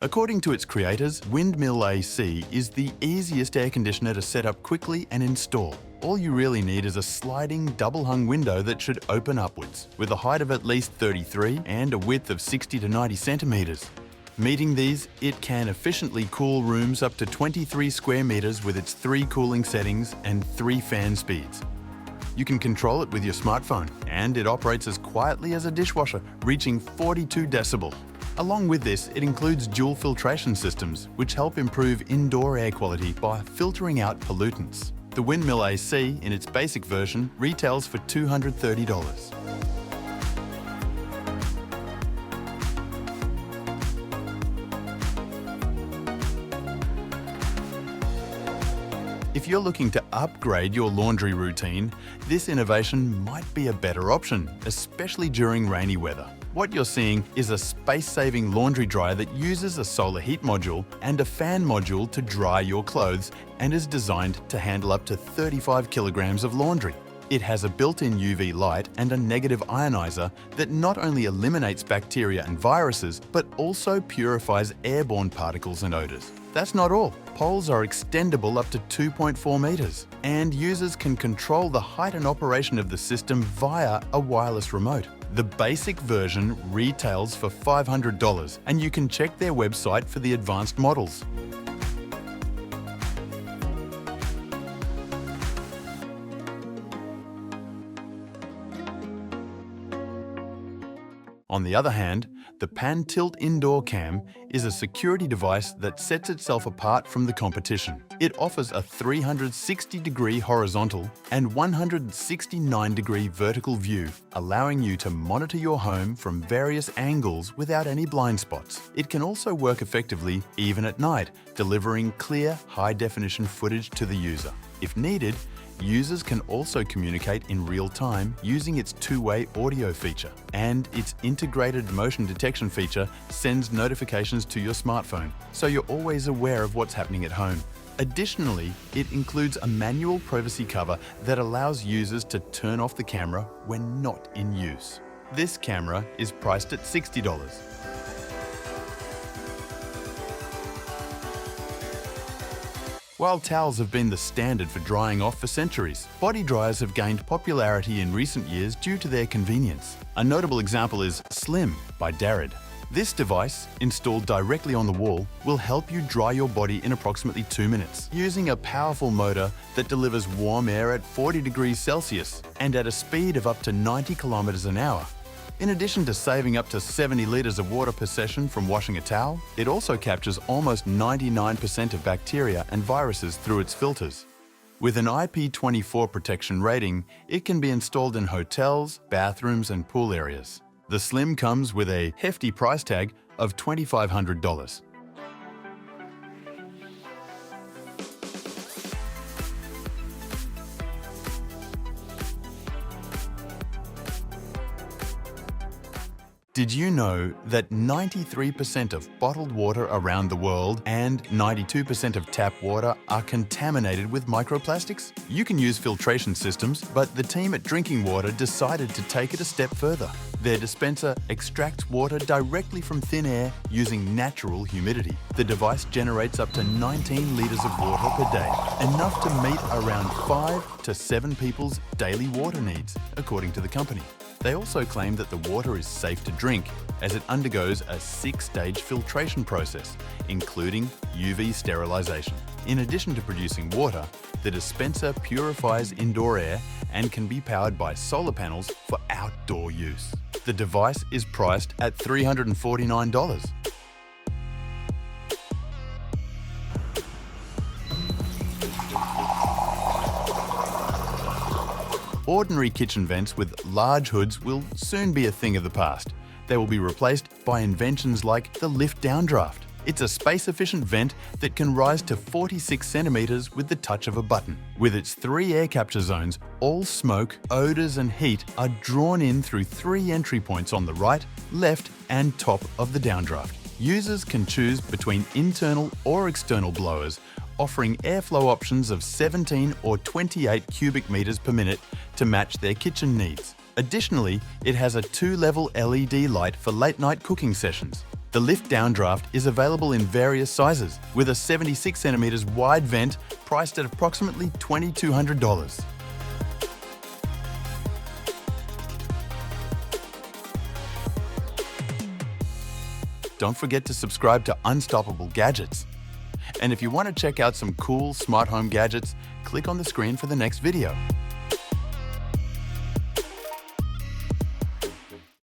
According to its creators, WINDMILL AC is the easiest air conditioner to set up quickly and install. All you really need is a sliding double-hung window that should open upwards, with a height of at least 33 and a width of 60 to 90 centimetres. Meeting these, it can efficiently cool rooms up to 23 square metres with its 3 cooling settings and 3 fan speeds. You can control it with your smartphone, and it operates as quietly as a dishwasher, reaching 42 decibel. Along with this, it includes dual filtration systems, which help improve indoor air quality by filtering out pollutants. The WINDMILL AC, in its basic version, retails for $230. If you're looking to upgrade your laundry routine, this innovation might be a better option, especially during rainy weather. What you're seeing is a space-saving laundry dryer that uses a solar heat module and a fan module to dry your clothes and is designed to handle up to 35 kilograms of laundry. It has a built-in UV light and a negative ionizer that not only eliminates bacteria and viruses, but also purifies airborne particles and odors. That's not all. Poles are extendable up to 2.4 meters, and users can control the height and operation of the system via a wireless remote. The basic version retails for $500, and you can check their website for the advanced models. On the other hand, the Pan-Tilt Indoor Cam is a security device that sets itself apart from the competition. It offers a 360-degree horizontal and 169-degree vertical view, allowing you to monitor your home from various angles without any blind spots. It can also work effectively even at night, delivering clear, high-definition footage to the user. If needed, users can also communicate in real time using its two-way audio feature, and its integrated motion detection feature sends notifications to your smartphone, so you're always aware of what's happening at home. Additionally, it includes a manual privacy cover that allows users to turn off the camera when not in use. This camera is priced at $60. While towels have been the standard for drying off for centuries, body dryers have gained popularity in recent years due to their convenience. A notable example is Slim by DARID. This device, installed directly on the wall, will help you dry your body in approximately 2 minutes, using a powerful motor that delivers warm air at 40 degrees Celsius and at a speed of up to 90 kilometers an hour. In addition to saving up to 70 litres of water per session from washing a towel, it also captures almost 99% of bacteria and viruses through its filters. With an IP24 protection rating, it can be installed in hotels, bathrooms and pool areas. The Slim comes with a hefty price tag of $2,500. Did you know that 93% of bottled water around the world and 92% of tap water are contaminated with microplastics? You can use filtration systems, but the team at Drinking Water decided to take it a step further. Their dispenser extracts water directly from thin air using natural humidity. The device generates up to 19 litres of water per day, enough to meet around 5 to 7 people's daily water needs, according to the company. They also claim that the water is safe to drink, as it undergoes a 6-stage filtration process, including UV sterilisation. In addition to producing water, the dispenser purifies indoor air and can be powered by solar panels for outdoor use. The device is priced at $349. Ordinary kitchen vents with large hoods will soon be a thing of the past. They will be replaced by inventions like the lift downdraft. It's a space-efficient vent that can rise to 46 centimeters with the touch of a button. With its 3 air capture zones, all smoke, odors and heat are drawn in through 3 entry points on the right, left and top of the downdraft. Users can choose between internal or external blowers, offering airflow options of 17 or 28 cubic meters per minute to match their kitchen needs. Additionally, it has a 2-level LED light for late-night cooking sessions. The lift downdraft is available in various sizes, with a 76 centimeters wide vent priced at approximately $2,200. Don't forget to subscribe to Unstoppable Gadgets. And if you want to check out some cool smart home gadgets, click on the screen for the next video.